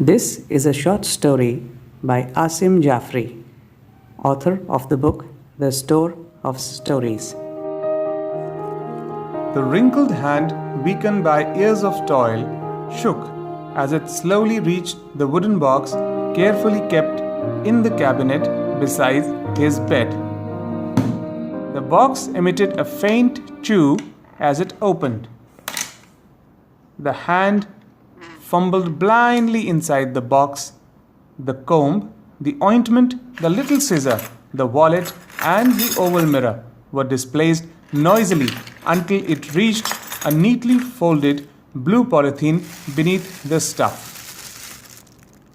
This is a short story by Asim Jaffri, author of the book The Store of Stories. The wrinkled hand, weakened by years of toil, shook as it slowly reached the wooden box carefully kept in the cabinet beside his bed. The box emitted a faint chew as it opened. The hand fumbled blindly inside the box. The comb, the ointment, the little scissor, the wallet, and the oval mirror were displaced noisily until it reached a neatly folded blue polythene beneath the stuff.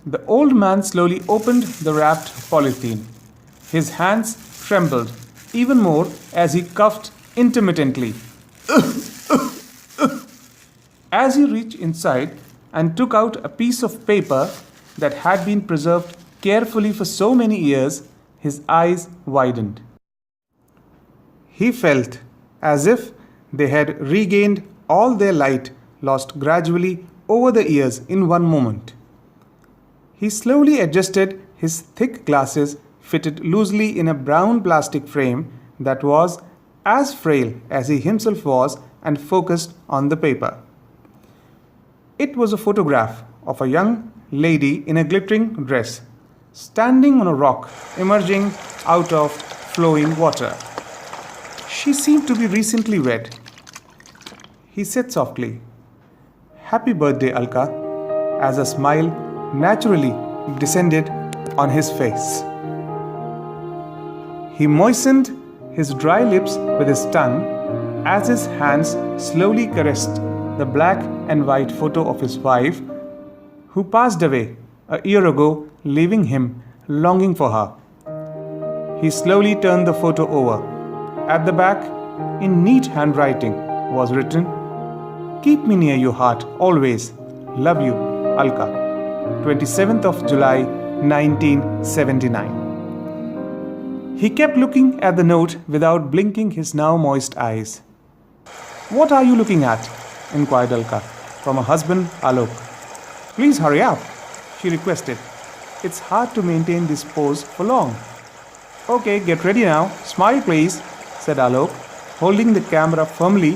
The old man slowly opened the wrapped polythene. His hands trembled even more as he coughed intermittently. As he reached inside and took out a piece of paper that had been preserved carefully for so many years, his eyes widened. He felt as if they had regained all their light lost gradually over the years in one moment. He slowly adjusted his thick glasses fitted loosely in a brown plastic frame that was as frail as he himself was and focused on the paper. It was a photograph of a young lady in a glittering dress, standing on a rock emerging out of flowing water. She seemed to be recently wed. He said softly, "Happy birthday, Alka," as a smile naturally descended on his face. He moistened his dry lips with his tongue as his hands slowly caressed the black and white photo of his wife, who passed away a year ago, leaving him longing for her. He slowly turned the photo over. At the back, in neat handwriting, was written, "Keep me near your heart always. Love you, Alka. 27th of July, 1979. He kept looking at the note without blinking his now moist eyes. "What are you looking at?" inquired Alka from her husband Alok. "Please hurry up," she requested. "It's hard to maintain this pose for long." "Okay, get ready now. Smile please," said Alok, holding the camera firmly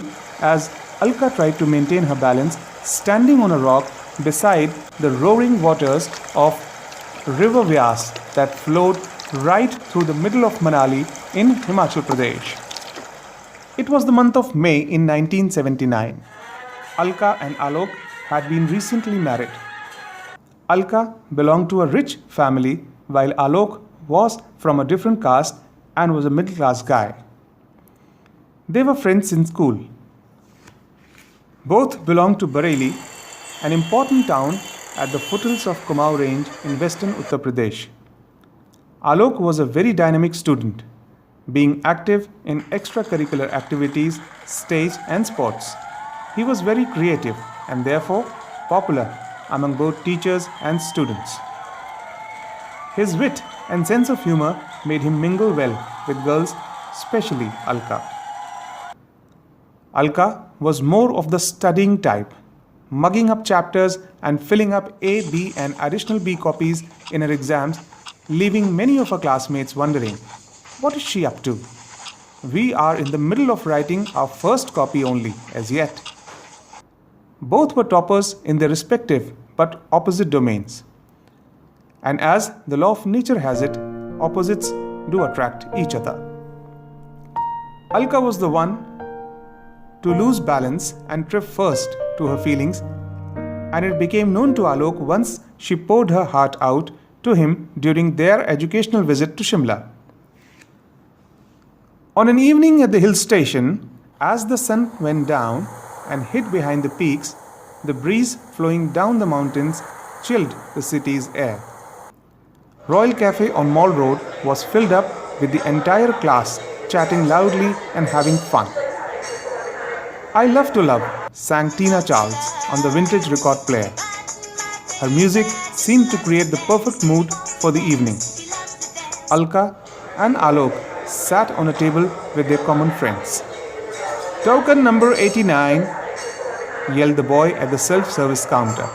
as Alka tried to maintain her balance, standing on a rock beside the roaring waters of River Vyas that flowed right through the middle of Manali in Himachal Pradesh. It was the month of May in 1979. Alka and Alok had been recently married. Alka belonged to a rich family while Alok was from a different caste and was a middle-class guy. They were friends in school. Both belonged to Bareilly, an important town at the foothills of Kumaon Range in western Uttar Pradesh. Alok was a very dynamic student, being active in extracurricular activities, stage and sports. He was very creative and therefore popular among both teachers and students. His wit and sense of humor made him mingle well with girls, especially Alka. Alka was more of the studying type, mugging up chapters and filling up A, B and additional B copies in her exams, leaving many of her classmates wondering, what is she up to? We are in the middle of writing our first copy only as yet. Both were toppers in their respective but opposite domains. And as the law of nature has it, opposites do attract each other. Alka was the one to lose balance and trip first to her feelings, and it became known to Alok once she poured her heart out to him during their educational visit to Shimla. On an evening at the hill station, as the sun went down and hid behind the peaks, the breeze flowing down the mountains chilled the city's air. Royal Cafe on Mall Road was filled up with the entire class chatting loudly and having fun. "I Love to Love" sang Tina Charles on the vintage record player. Her music seemed to create the perfect mood for the evening. Alka and Alok sat on a table with their common friends. "Token number 89, yelled the boy at the self-service counter.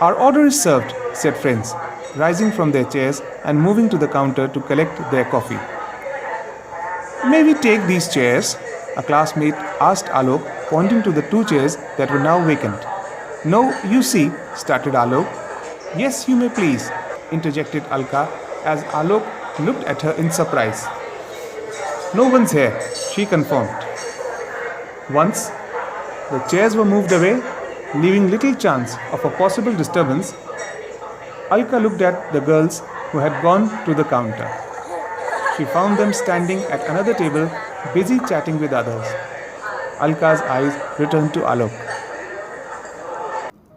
Our order is served, said friends, rising from their chairs and moving to the counter to collect their coffee. May we take these chairs? A classmate asked Alok, pointing to the 2 chairs that were now vacant. No, you see, started Alok. Yes, you may please, interjected Alka as Alok looked at her in surprise. No one's here, she confirmed. Once the chairs were moved away, leaving little chance of a possible disturbance, Alka looked at the girls who had gone to the counter. She found them standing at another table, busy chatting with others. Alka's eyes returned to Alok.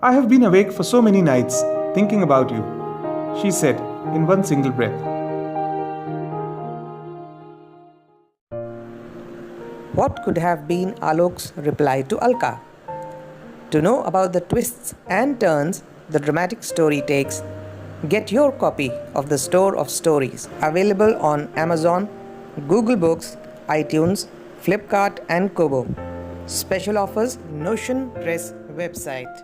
I have been awake for so many nights, thinking about you, she said in one single breath. What could have been Alok's reply to Alka? To know about the twists and turns the dramatic story takes, get your copy of The Store of Stories, available on Amazon, Google Books, iTunes, Flipkart and Kobo. Special offers, Notion Press website.